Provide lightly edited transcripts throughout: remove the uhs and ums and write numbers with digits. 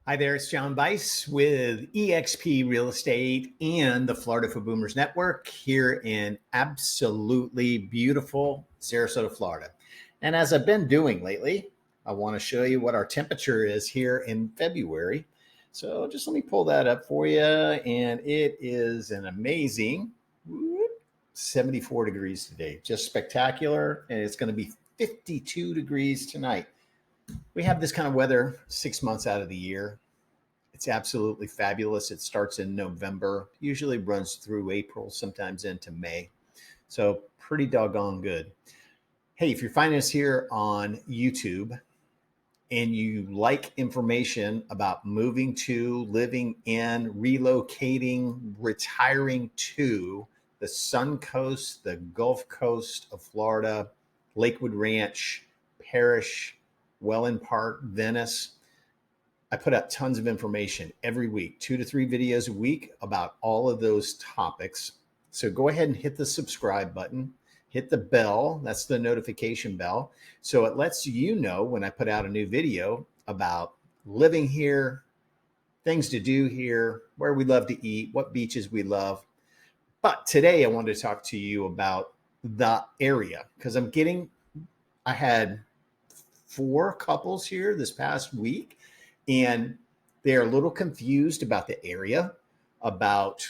Hi there, it's John Bice with eXp Real Estate and the Florida for Boomers Network here in absolutely beautiful Sarasota, Florida. And as I've been doing lately, I want to show you what our temperature is here in February. So just let me pull that up for you. And it is an amazing 74 degrees today, just spectacular. And it's going to be 52 degrees tonight. We have this kind of weather 6 months out of the year. It's absolutely fabulous. It starts in November, usually runs through April, sometimes into May. So pretty doggone good. Hey, if you're finding us here on YouTube and you like information about moving to, living in, relocating, retiring to the Sun Coast, the Gulf Coast of Florida, Lakewood Ranch, Parish, Welland Park, Venice, I put out tons of information every week, 2 to 3 videos a week about all of those topics. So go ahead and hit the subscribe button, hit the bell. That's the notification bell. So it lets you know when I put out a new video about living here, things to do here, where we love to eat, what beaches we love. But today I wanted to talk to you about the area because I had 4 couples here this past week. And they're a little confused about the area, about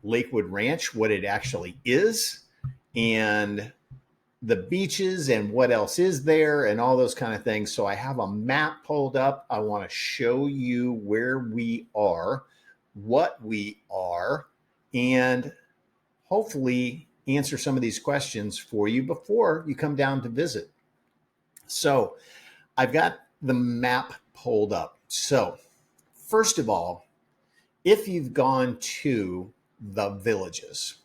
Lakewood Ranch, what it actually is, and the beaches and what else is there and all those kind of things. So I have a map pulled up. I want to show you where we are, what we are, and hopefully answer some of these questions for you before you come down to visit. So I've got the map pulled up. So first of all, if you've gone to the villages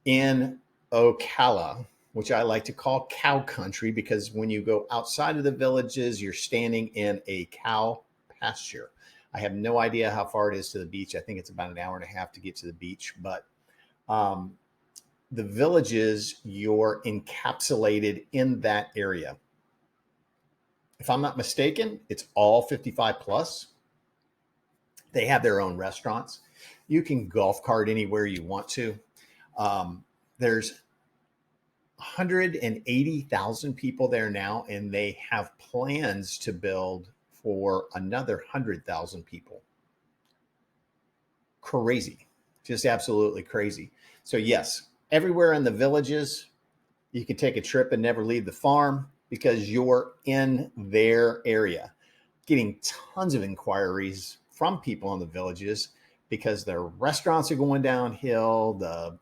in Ocala, which I like to call cow country, because when you go outside of the villages, you're standing in a cow pasture. I have no idea how far it is to the beach. I think it's about an hour and a half to get to the beach, but the villages, you're encapsulated in that area. If I'm not mistaken, it's all 55 plus. They have their own restaurants. You can golf cart anywhere you want to. There's 180,000 people there now, and they have plans to build for another 100,000 people. Crazy, just absolutely crazy. So yes, everywhere in the villages, you can take a trip and never leave the farm, because you're in their area. Getting tons of inquiries from people in the villages because their restaurants are going downhill. The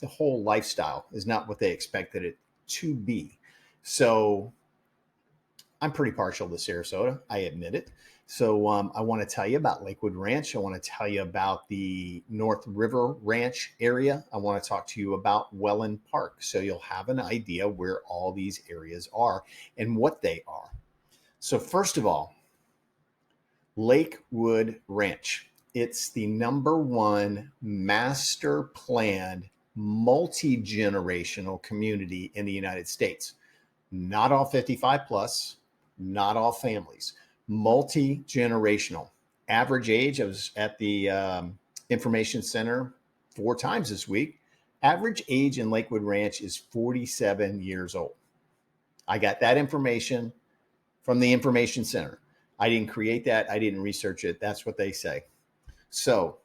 whole lifestyle is not what they expected it to be. So I'm pretty partial to Sarasota, I admit it. So I want to tell you about Lakewood Ranch. I want to tell you about the North River Ranch area. I want to talk to you about Welland Park, so you'll have an idea where all these areas are and what they are. So first of all, Lakewood Ranch. It's the #1 master planned multi-generational community in the United States. Not all 55 plus, not all families. Multi-generational. Average age, I was at the information center 4 times this week. Average age in Lakewood Ranch is 47 years old. I got that information from the information center. I didn't create that. I didn't research it. That's what they say. So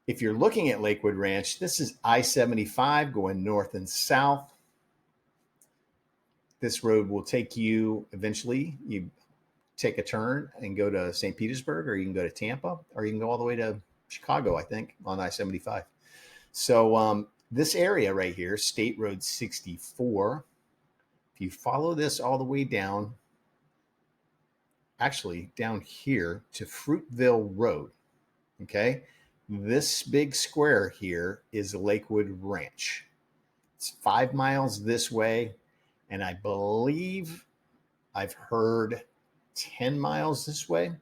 if you're looking at Lakewood Ranch, this is I-75 going north and south. This road will take you eventually. You take a turn and go to St. Petersburg, or you can go to Tampa, or you can go all the way to Chicago, I think, on I-75. So this area right here, State Road 64, if you follow this all the way down, actually down here to Fruitville Road, okay, this big square here is Lakewood Ranch. It's 5 miles this way, and I believe I've heard 10 miles this way,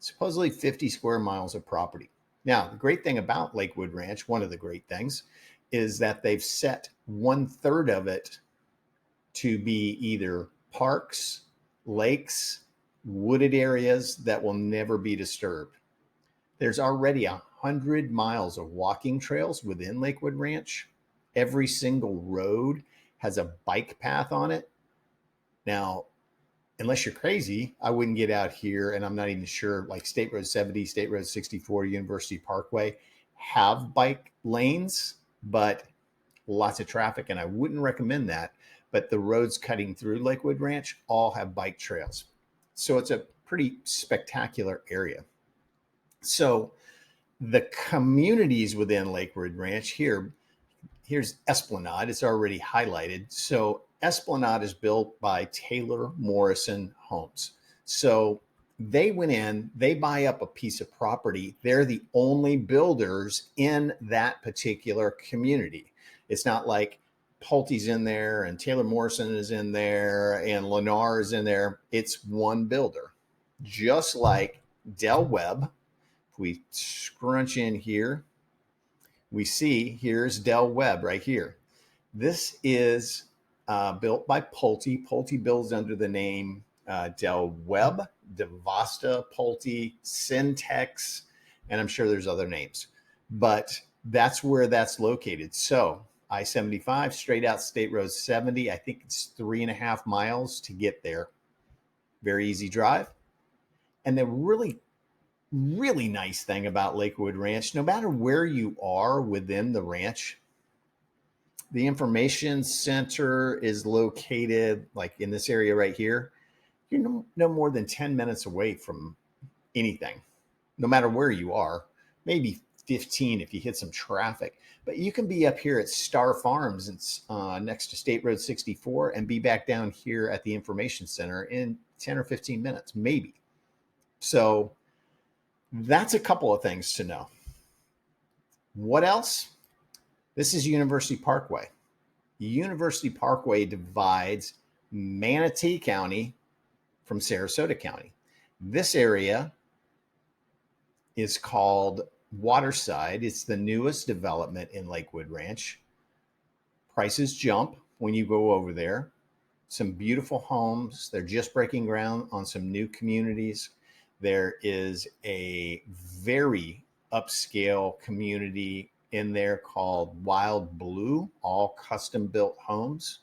supposedly 50 square miles of property. Now, the great thing about Lakewood Ranch, one of the great things, is that they've set 1/3 of it to be either parks, lakes, wooded areas that will never be disturbed. There's already 100 miles of walking trails within Lakewood Ranch. Every single road has a bike path on it. Now, unless you're crazy, I wouldn't get out here, and I'm not even sure, like State Road 70, State Road 64, University Parkway have bike lanes, but lots of traffic, and I wouldn't recommend that. But the roads cutting through Lakewood Ranch all have bike trails. So it's a pretty spectacular area. So the communities within Lakewood Ranch here's Esplanade. It's already highlighted. So Esplanade is built by Taylor Morrison Homes. So they went in, they buy up a piece of property. They're the only builders in that particular community. It's not like Pulte's in there and Taylor Morrison is in there and Lennar is in there. It's one builder. Just like Del Webb, if we scrunch in here, we see here's Del Webb right here. This is built by Pulte. Pulte builds under the name Del Webb, Devasta, Pulte, Syntex, and I'm sure there's other names. But that's where that's located. So I-75 straight out State Road 70. I think it's 3.5 miles to get there. Very easy drive. And the really nice thing about Lakewood Ranch, no matter where you are within the ranch, the information center is located like in this area right here. You're no more than 10 minutes away from anything, no matter where you are, maybe 15 if you hit some traffic. But you can be up here at Star Farms and next to State Road 64 and be back down here at the information center in 10 or 15 minutes, maybe. So that's a couple of things to know. What else? This is University Parkway. University Parkway divides Manatee County from Sarasota County. This area is called Waterside. It's the newest development in Lakewood Ranch. Prices jump when you go over there. Some beautiful homes. They're just breaking ground on some new communities. There is a very upscale community in there called Wild Blue, all custom built homes.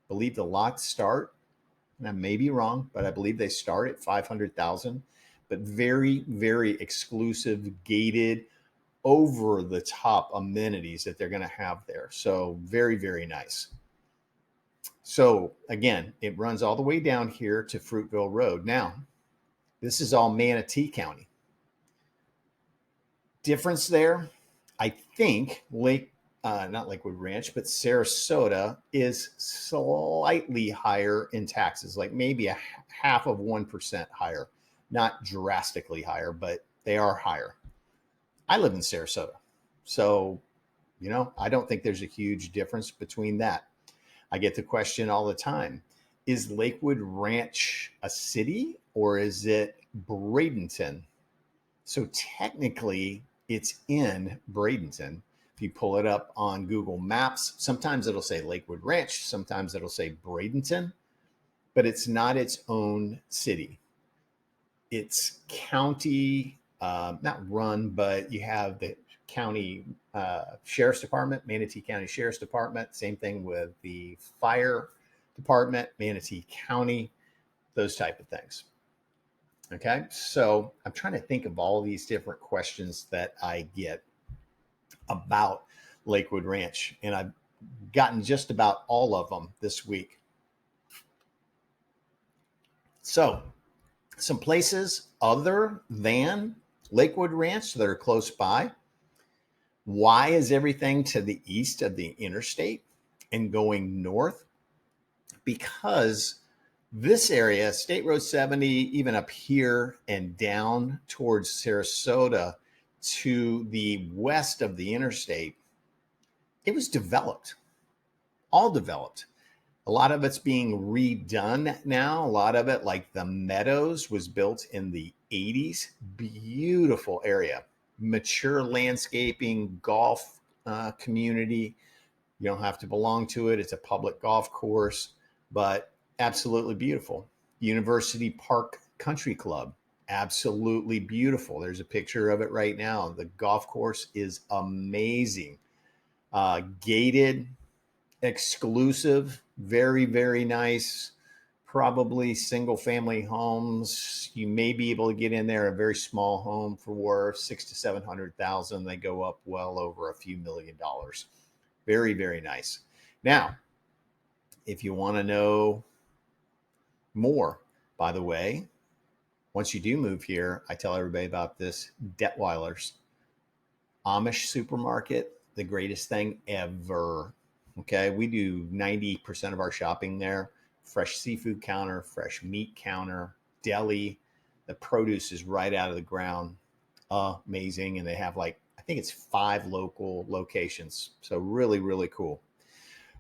I believe the lots start, and I may be wrong, but I believe they start at $500,000, but very, very exclusive, gated, over the top amenities that they're going to have there. So very, very nice. So again, it runs all the way down here to Fruitville Road. Now, this is all Manatee County. Difference there, I think not Lakewood Ranch, but Sarasota is slightly higher in taxes, like maybe a 0.5% higher. Not drastically higher, but they are higher. I live in Sarasota, so, I don't think there's a huge difference between that. I get the question all the time. Is Lakewood Ranch a city or is it Bradenton? So technically it's in Bradenton. If you pull it up on Google Maps, sometimes it'll say Lakewood Ranch, sometimes it'll say Bradenton, but it's not its own city. It's county, not run, but you have the county sheriff's department, Manatee County Sheriff's Department. Same thing with the fire department, Manatee County, those type of things. Okay, so I'm trying to think of all these different questions that I get about Lakewood Ranch, and I've gotten just about all of them this week. So some places other than Lakewood Ranch that are close by. Why is everything to the east of the interstate and going north? Because this area, State Road 70, even up here and down towards Sarasota to the west of the interstate, it was developed, all developed. A lot of it's being redone now. A lot of it, like the Meadows, was built in the 80s. Beautiful area, mature landscaping, golf community. You don't have to belong to it. It's a public golf course, but absolutely beautiful. University Park Country Club. Absolutely beautiful. There's a picture of it right now. The golf course is amazing. Gated, exclusive, very, very nice. Probably single family homes. You may be able to get in there a very small home for worth 600,000 to 700,000. They go up well over a few $1,000,000. Very, very nice. Now, if you want to know more, by the way, once you do move here, I tell everybody about this Detweiler's Amish supermarket, the greatest thing ever. Okay, we do 90% of our shopping there. Fresh seafood counter, fresh meat counter, deli. The produce is right out of the ground. Amazing. And they have I think it's 5 local locations. So really, really cool.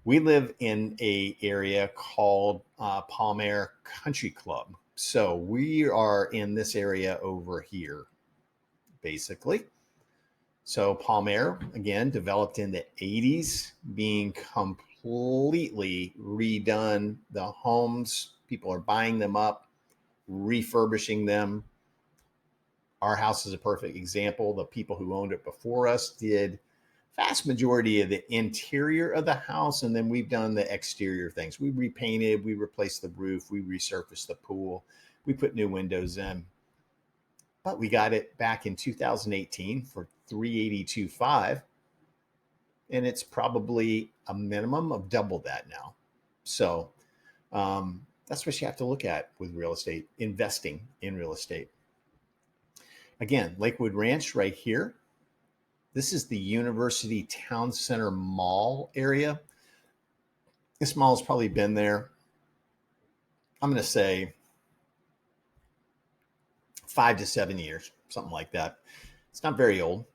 We live in a area called Palmer Country Club. So we are in this area over here, basically. So Palmer, again, developed in the 80s, being completely redone. The homes, people are buying them up, refurbishing them. Our house is a perfect example. The people who owned it before us did vast majority of the interior of the house, and then we've done the exterior things. We repainted, we replaced the roof, we resurfaced the pool, we put new windows in. But we got it back in 2018 for $382,500, and it's probably a minimum of double that now. So that's what you have to look at with real estate, investing in real estate. Again, Lakewood Ranch right here. This is the University Town Center Mall area. This mall has probably been there, I'm going to say 5 to 7 years, something like that. It's not very old.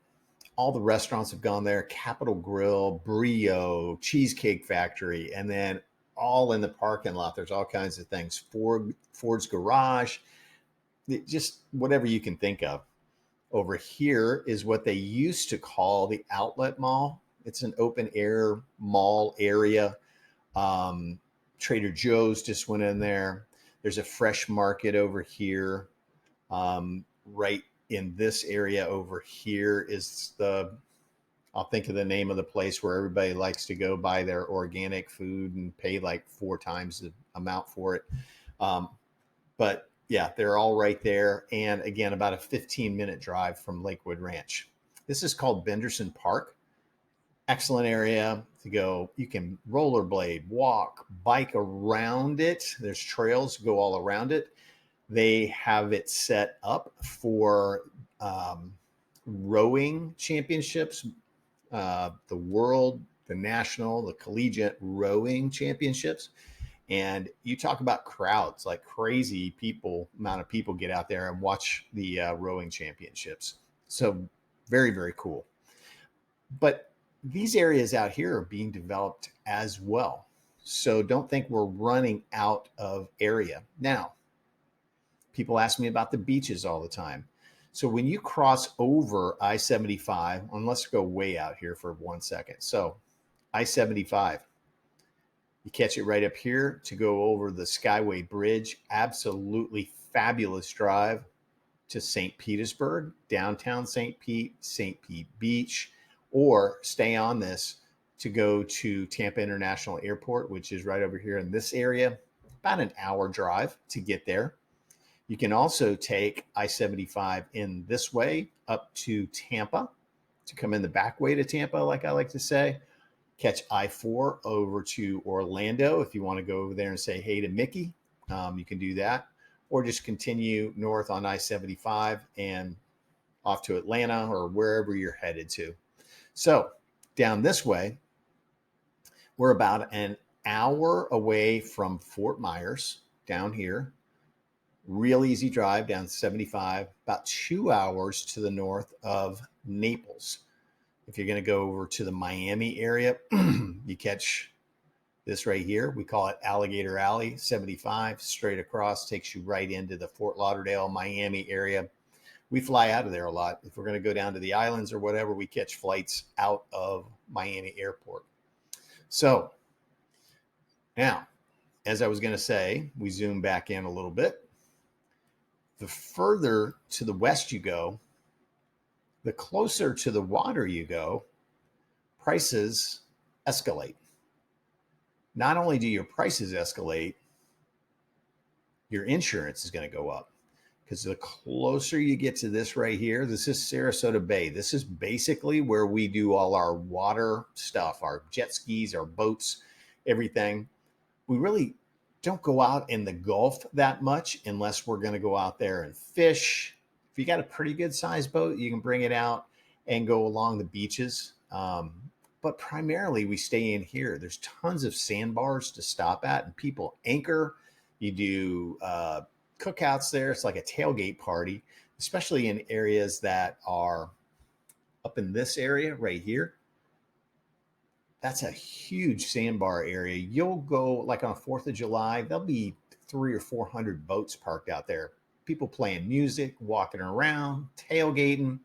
All the restaurants have gone there: Capitol Grill, Brio, Cheesecake Factory, and then all in the parking lot. There's all kinds of things. Ford's Garage, just whatever you can think of. Over here is what they used to call the Outlet Mall. It's an open air mall area. Trader Joe's just went in there. There's a fresh market over here. Right in this area over here is I'll think of the name of the place where everybody likes to go buy their organic food and pay 4 times the amount for it. But yeah, they're all right there. And again, about a 15-minute drive from Lakewood Ranch. This is called Benderson Park. Excellent area to go. You can rollerblade, walk, bike around it. There's trails go all around it. They have it set up for rowing championships, the world, the national, the collegiate rowing championships. And you talk about crowds, like crazy amount of people get out there and watch the rowing championships. So very, very cool. But these areas out here are being developed as well. So don't think we're running out of area. Now, people ask me about the beaches all the time. So when you cross over I-75, and let's go way out here for 1 second. So I-75, you catch it right up here to go over the Skyway Bridge. Absolutely fabulous drive to St. Petersburg, downtown St. Pete Beach, or stay on this to go to Tampa International Airport, which is right over here in this area. About an hour drive to get there. You can also take I-75 in this way up to Tampa to come in the back way to Tampa, like I like to say. Catch I-4 over to Orlando if you want to go over there and say hey to Mickey. You can do that. Or just continue north on I-75 and off to Atlanta or wherever you're headed to. So down this way, we're about an hour away from Fort Myers down here. Real easy drive down 75, about 2 hours to the north of Naples. If you're going to go over to the Miami area, you catch this right here. We call it Alligator Alley. 75 straight across takes you right into the Fort Lauderdale, Miami area. We fly out of there a lot. If we're going to go down to the islands or whatever, we catch flights out of Miami Airport. So now, as I was going to say, we zoom back in a little bit. The further to the west you go, the closer to the water you go, prices escalate. Not only do your prices escalate, your insurance is going to go up, because the closer you get to this right here, this is Sarasota Bay. This is basically where we do all our water stuff, our jet skis, our boats, everything. We really don't go out in the Gulf that much unless we're going to go out there and fish. If you got a pretty good sized boat, you can bring it out and go along the beaches. But primarily we stay in here. There's tons of sandbars to stop at, and people anchor. You do cookouts there. It's like a tailgate party, especially in areas that are up in this area right here. That's a huge sandbar area. You'll go like on 4th of July, there'll be 300 or 400 boats parked out there. People playing music, walking around, tailgating.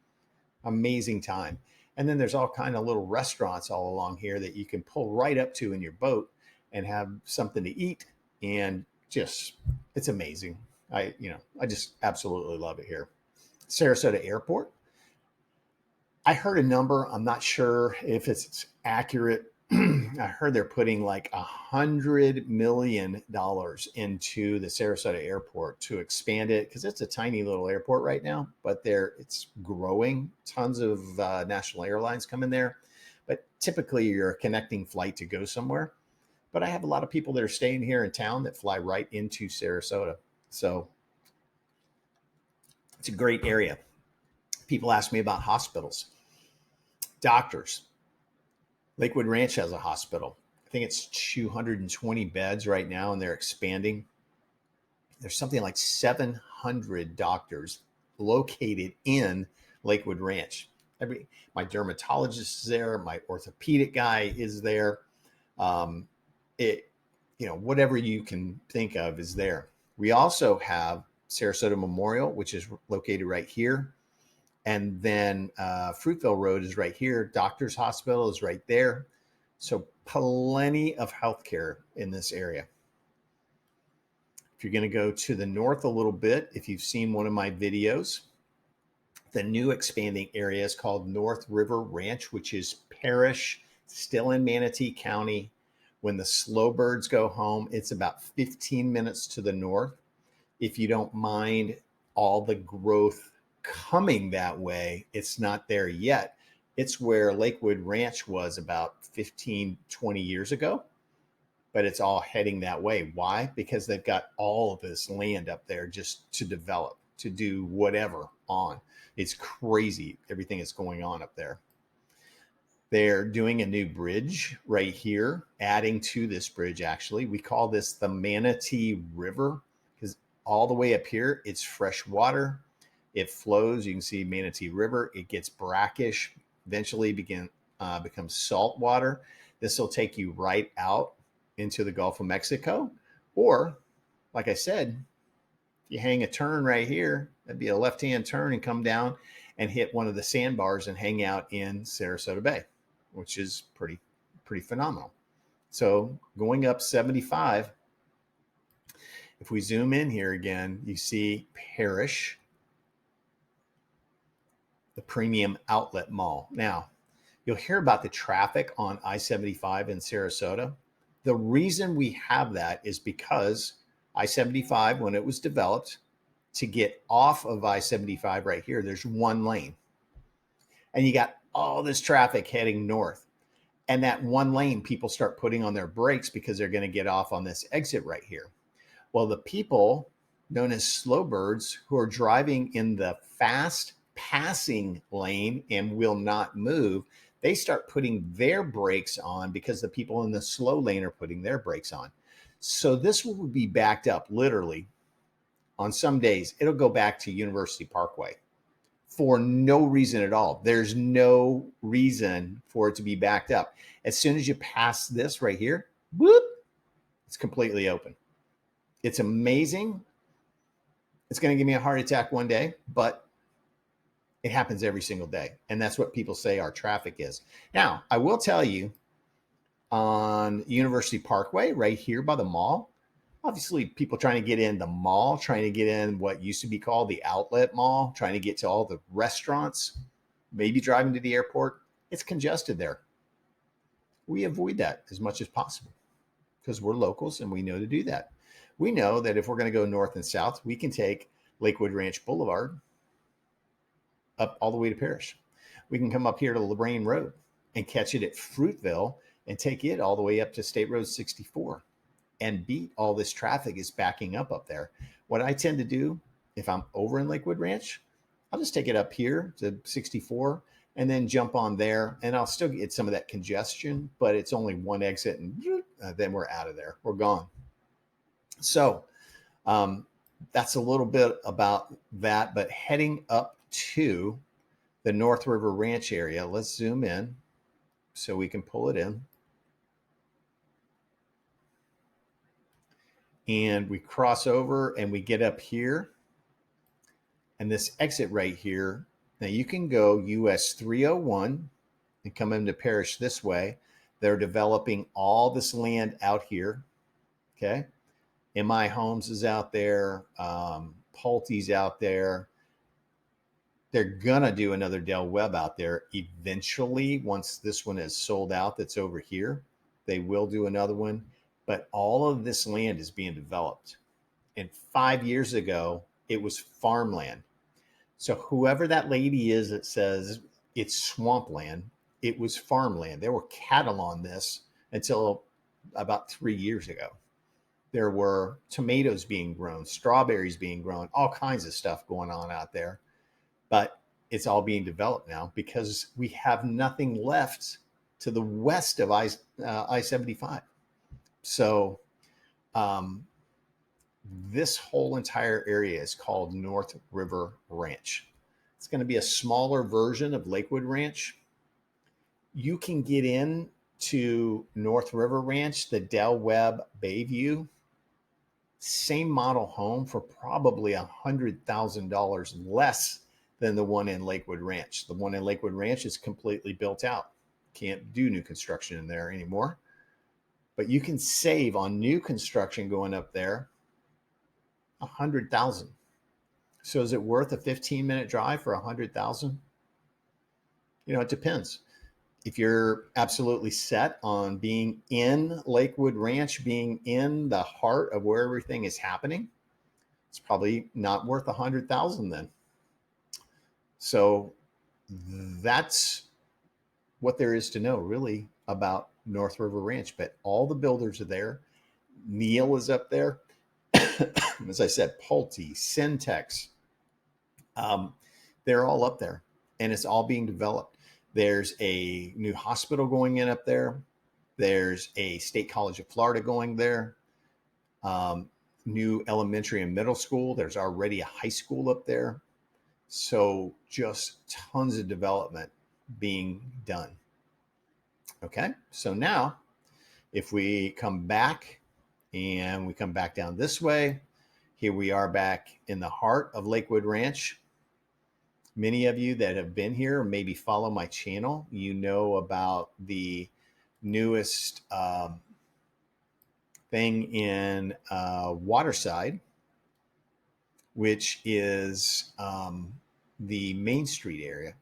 Amazing time. And then there's all kind of little restaurants all along here that you can pull right up to in your boat and have something to eat. And just, it's amazing. I just absolutely love it here. Sarasota Airport. I heard a number. I'm not sure if it's accurate. I heard they're putting like $100 million into the Sarasota Airport to expand it, because it's a tiny little airport right now, but it's growing. Tons of national airlines come in there, but typically you're a connecting flight to go somewhere. But I have a lot of people that are staying here in town that fly right into Sarasota. So it's a great area. People ask me about hospitals, doctors. Lakewood Ranch has a hospital. I think it's 220 beds right now, and they're expanding. There's something like 700 doctors located in Lakewood Ranch. My dermatologist is there. My orthopedic guy is there. Whatever you can think of is there. We also have Sarasota Memorial, which is located right here. And then Fruitville Road is right here. Doctor's Hospital is right there. So plenty of healthcare in this area. If you're going to go to the north a little bit, if you've seen one of my videos, the new expanding area is called North River Ranch, which is parish, still in Manatee County. When the snowbirds go home, it's about 15 minutes to the north. If you don't mind all the growth coming that way, it's not there yet. It's where Lakewood Ranch was about 15, 20 years ago, but it's all heading that way. Why? Because they've got all of this land up there just to develop, to do whatever on. It's crazy, everything that's going on up there. They're doing a new bridge right here, adding to this bridge, actually. We call this the Manatee River, because all the way up here, it's fresh water. It flows. You can see Manatee River. It gets brackish, eventually becomes salt water. This will take you right out into the Gulf of Mexico. Or, like I said, you hang a turn right here. That'd be a left-hand turn and come down and hit one of the sandbars and hang out in Sarasota Bay, which is pretty phenomenal. So going up 75, if we zoom in here again, you see Parish, the Premium Outlet Mall. Now, you'll hear about the traffic on I-75 in Sarasota. The reason we have that is because I-75, when it was developed, to get off of I-75 right here, there's one lane. And you got all this traffic heading north. And that one lane, people start putting on their brakes because they're going to get off on this exit right here. Well, the people known as snowbirds who are driving in the fast passing lane and will not move, they start putting their brakes on because the people in the slow lane are putting their brakes on. So this will be backed up literally. On some days, it'll go back to University Parkway for no reason at all. There's no reason for it to be backed up. As soon as you pass this right here, whoop, it's completely open. It's amazing. It's going to give me a heart attack one day, but it happens every single day. And that's what people say our traffic is. Now, I will tell you, on University Parkway, right here by the mall, Obviously, people trying to get in the mall, trying to get in what used to be called the outlet mall, trying to get to all the restaurants, maybe driving to the airport. It's congested there. We avoid that as much as possible because we're locals and we know to do that. We know that if we're going to go north and south, we can take Lakewood Ranch Boulevard up all the way to Parrish. We can come up here to Lorraine Road and catch it at Fruitville and take it all the way up to State Road 64 and beat all this traffic is backing up there. What I tend to do if I'm over in Lakewood Ranch, I'll just take it up here to 64 and then jump on there, and I'll still get some of that congestion, but it's only one exit, and then we're out of there. We're gone. So that's a little bit about that, but heading up to the North River Ranch area, let's zoom in so we can pull it in. And we cross over and we get up here, and this exit right here. Now you can go US 301 and come into Parrish this way. They're developing all this land out here. Okay. MI Homes is out there. Pulte's out there. They're going to do another Del Webb out there eventually. Once this one is sold out, that's over here, they will do another one. But all of this land is being developed. And 5 years ago, it was farmland. So whoever that lady is that says it's swampland, it was farmland. There were cattle on this until about 3 years ago. There were tomatoes being grown, strawberries being grown, all kinds of stuff going on out there. But it's all being developed now because we have nothing left to the west of I-75. So this whole entire area is called North River Ranch. It's going to be a smaller version of Lakewood Ranch. You can get in to North River Ranch, the Del Webb Bayview, same model home for probably $100,000 less than the one in Lakewood Ranch. The one in Lakewood Ranch is completely built out. Can't do new construction in there anymore. But you can save on new construction going up there $100,000. So is it worth a 15-minute drive for $100,000? You know, it depends. If you're absolutely set on being in Lakewood Ranch, being in the heart of where everything is happening, it's probably not worth $100,000 then. So that's what there is to know really about North River Ranch. But all the builders are there. Neil is up there. As I said, Pulte, Syntex, they're all up there, and it's all being developed. There's a new hospital going in up there. There's a State College of Florida going there. New elementary and middle school. There's already a high school up there. So just tons of development being done. Okay, so now if we come back and we come back down this way, here we are back in the heart of Lakewood Ranch. Many of you that have been here, maybe follow my channel, you know about the newest thing in Waterside, which is the Main Street area,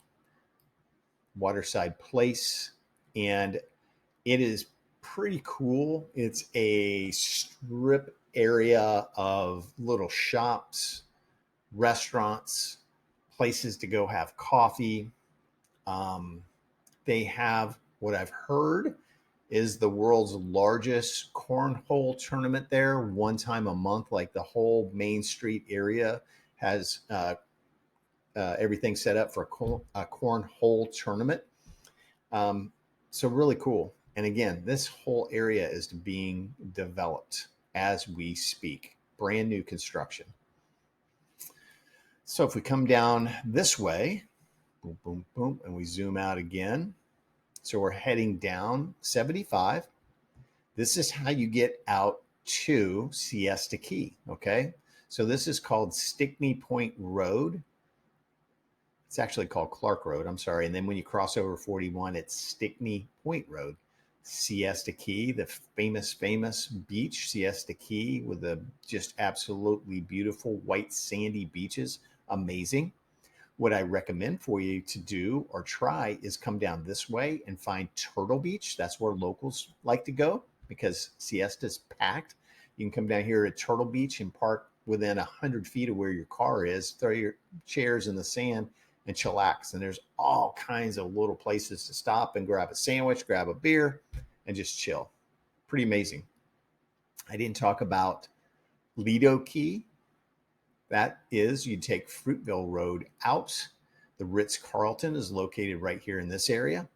Waterside Place, and it is pretty cool. It's a strip area of little shops, restaurants, places to go have coffee. They have what I've heard is the world's largest cornhole tournament there, one time a month. Like the whole Main Street area has everything set up for a cornhole tournament. So really cool. And again, this whole area is being developed as we speak. Brand new construction. So if we come down this way, boom, boom, boom, and we zoom out again. So we're heading down 75. This is how you get out to Siesta Key, okay? So this is called Stickney Point Road. It's actually called Clark Road, I'm sorry. And then when you cross over 41, it's Stickney Point Road. Siesta Key, the famous beach, Siesta Key, with the just absolutely beautiful white sandy beaches. Amazing. What I recommend for you to do or try is come down this way and find Turtle Beach. That's where locals like to go because Siesta's packed. You can come down here at Turtle Beach and park within 100 feet of where your car is, throw your chairs in the sand and chillax. And there's all kinds of little places to stop and grab a sandwich, grab a beer, and just chill. Pretty amazing. I didn't talk about Lido Key. That is, you take Fruitville Road out. The Ritz-Carlton is located right here in this area.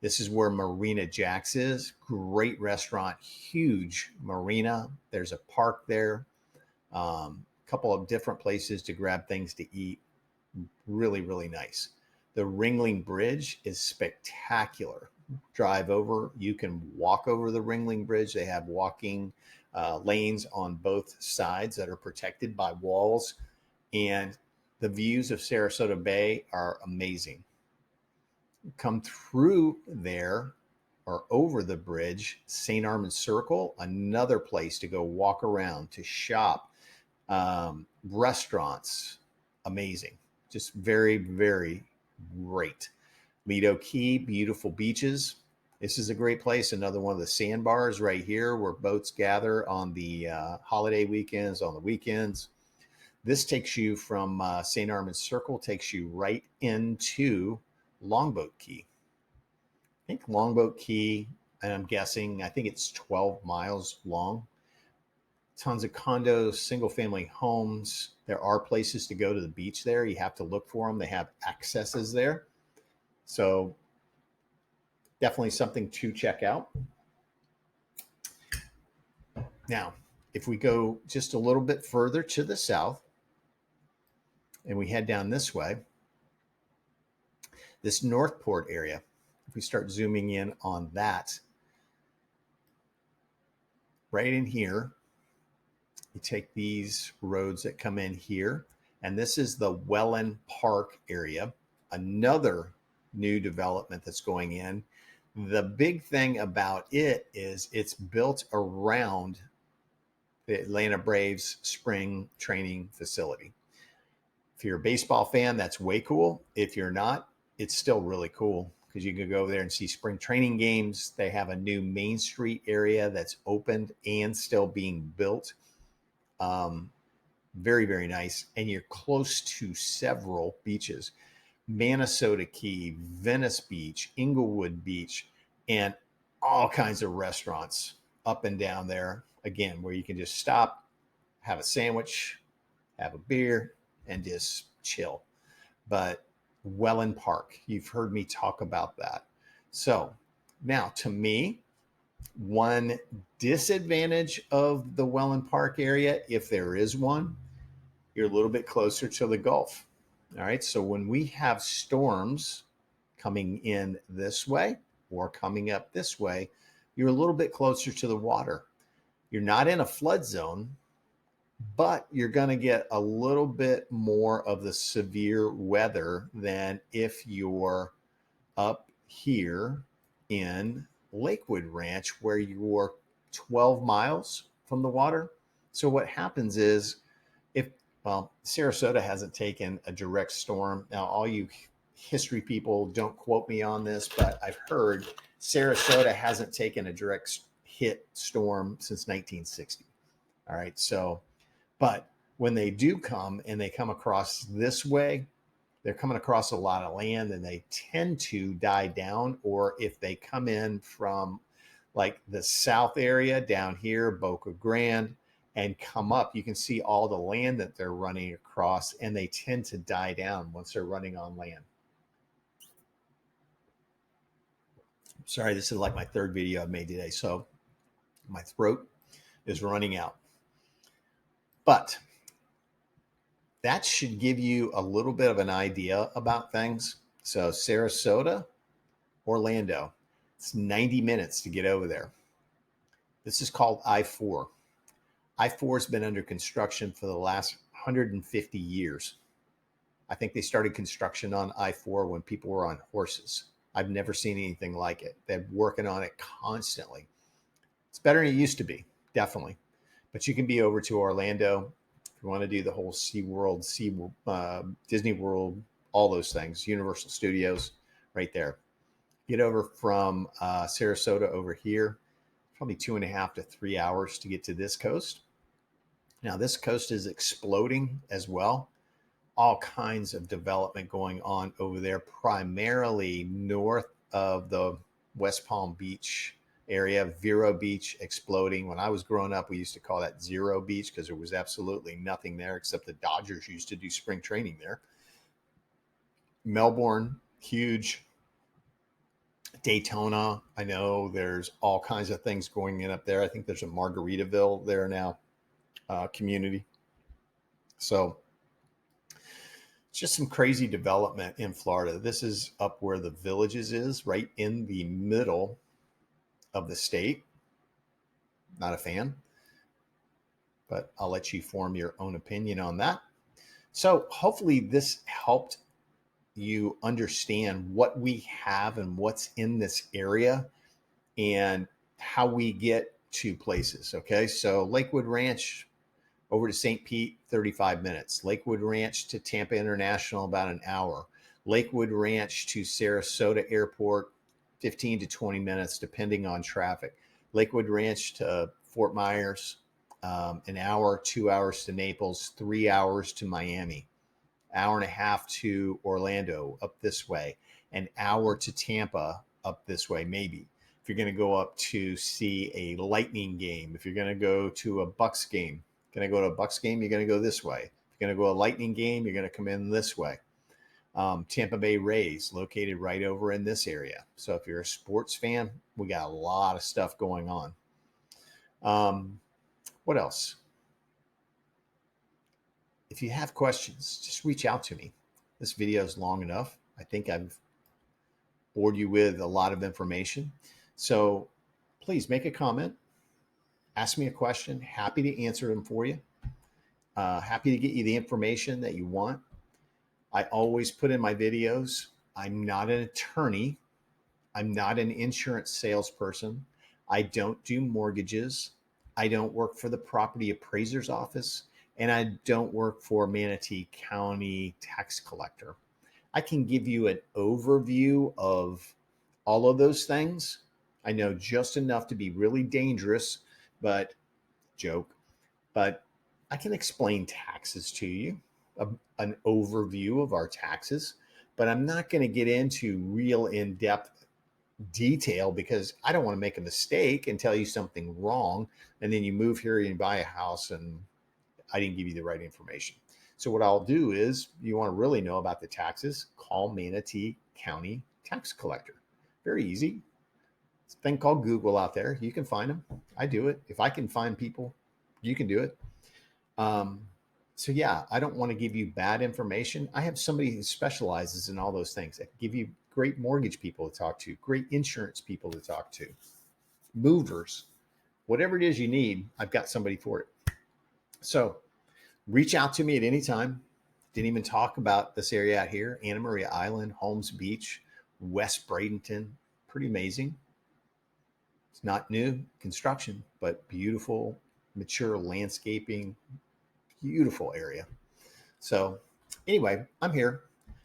This is where Marina Jack's is. Great restaurant, huge marina. There's a park there. A couple of different places to grab things to eat. Really, really nice. The Ringling Bridge is spectacular. Drive over. You can walk over the Ringling Bridge. They have walking lanes on both sides that are protected by walls. And the views of Sarasota Bay are amazing. Come through there or over the bridge, St. Armand's Circle, another place to go walk around, to shop, restaurants, amazing. Just very, very great. Lido Key, beautiful beaches. This is a great place. Another one of the sandbars right here where boats gather on the holiday weekends, on the weekends. This takes you from St. Armand's Circle, takes you right into Longboat Key. I think Longboat Key, and I'm guessing, I think it's 12 miles long. Tons of condos, single family homes. There are places to go to the beach there. You have to look for them. They have accesses there. So definitely something to check out. Now, if we go just a little bit further to the south and we head down this way, this Northport area, if we start zooming in on that, right in here, you take these roads that come in here, and this is the Welland Park area, another new development that's going in. The big thing about it is it's built around the Atlanta Braves spring training facility. If you're a baseball fan, that's way cool. If you're not, it's still really cool because you can go over there and see spring training games. They have a new Main Street area that's opened and still being built. Very, very nice. And you're close to several beaches. Manasota Key, Venice Beach, Inglewood Beach, and all kinds of restaurants up and down there. Again, where you can just stop, have a sandwich, have a beer, and just chill. But Welland Park, you've heard me talk about that. So now, to me, one disadvantage of the Welland Park area, if there is one, you're a little bit closer to the Gulf. All right. So when we have storms coming in this way or coming up this way, you're a little bit closer to the water. You're not in a flood zone, but you're going to get a little bit more of the severe weather than if you're up here in Lakewood Ranch, where you're 12 miles from the water. So what happens is, Sarasota hasn't taken a direct storm. Now, all you history people, don't quote me on this, but I've heard Sarasota hasn't taken a direct hit storm since 1960. All right. So, but when they do come and they come across this way, they're coming across a lot of land and they tend to die down. Or if they come in from like the south area down here, Boca Grande, and come up, you can see all the land that they're running across, and they tend to die down once they're running on land. Sorry, this is like my third video I've made today, so my throat is running out. But that should give you a little bit of an idea about things. So Sarasota, Orlando, it's 90 minutes to get over there. This is called I-4. I-4 has been under construction for the last 150 years. I think they started construction on I-4 when people were on horses. I've never seen anything like it. They're working on it constantly. It's better than it used to be, definitely. But you can be over to Orlando if you want to do the whole SeaWorld, Disney World, all those things, Universal Studios, right there. Get over from Sarasota over here, probably 2.5 to 3 hours to get to this coast. Now, this coast is exploding as well. All kinds of development going on over there, primarily north of the West Palm Beach area, Vero Beach exploding. When I was growing up, we used to call that Zero Beach because there was absolutely nothing there except the Dodgers used to do spring training there. Melbourne, huge. Daytona, I know there's all kinds of things going in up there. I think there's a Margaritaville there now, community. So it's just some crazy development in Florida. This is up where the Villages is, right in the middle of the state. Not a fan, but I'll let you form your own opinion on that. So hopefully this helped you understand what we have and what's in this area and how we get to places. Okay, so Lakewood Ranch over to St. Pete, 35 minutes. Lakewood Ranch to Tampa International, about an hour. Lakewood Ranch to Sarasota Airport, 15 to 20 minutes, depending on traffic. Lakewood Ranch to Fort Myers, an hour, 2 hours to Naples, 3 hours to Miami. Hour and a half to Orlando up this way, an hour to Tampa up this way, maybe. If you're going to go up to see a Lightning game, if you're going to go to a Bucks game, you're going to go to a Bucks game, you're going to go this way. If you're going to go to a Lightning game, you're going to come in this way. Tampa Bay Rays, located right over in this area. So if you're a sports fan, we got a lot of stuff going on. What else? If you have questions, just reach out to me. This video is long enough. I think I've bored you with a lot of information. So please make a comment. Ask me a question. Happy to answer them for you. Happy to get you the information that you want. I always put in my videos, I'm not an attorney. I'm not an insurance salesperson. I don't do mortgages. I don't work for the property appraiser's office. And I don't work for Manatee County tax collector. I can give you an overview of all of those things. I know just enough to be really dangerous, but I can explain taxes to you, an overview of our taxes, but I'm not going to get into real in-depth detail because I don't want to make a mistake and tell you something wrong. And then you move here and you buy a house and I didn't give you the right information. So what I'll do is, you want to really know about the taxes, call Manatee County tax collector. Very easy. It's a thing called Google out there. You can find them. I do it. If I can find people, you can do it. So yeah, I don't want to give you bad information. I have somebody who specializes in all those things. I can give you great mortgage people to talk to, great insurance people to talk to, movers, whatever it is you need, I've got somebody for it. So reach out to me at any time. Didn't even talk about this area out here, Anna Maria Island, Holmes Beach, West Bradenton. Pretty amazing. It's not new construction, but beautiful, mature landscaping, beautiful area. So anyway, I'm here.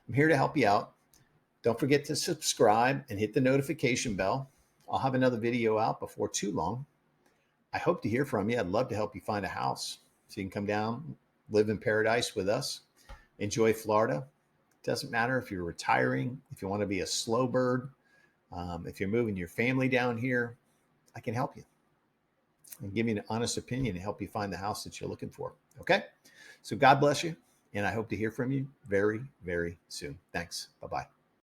I'm here to help you out. Don't forget to subscribe and hit the notification bell. I'll have another video out before too long. I hope to hear from you. I'd love to help you find a house so you can come down, live in paradise with us, enjoy Florida. Doesn't matter if you're retiring, if you want to be a slow bird, if you're moving your family down here, I can help you and give you an honest opinion to help you find the house that you're looking for. Okay? So God bless you, and I hope to hear from you very, very soon. Thanks. Bye-bye.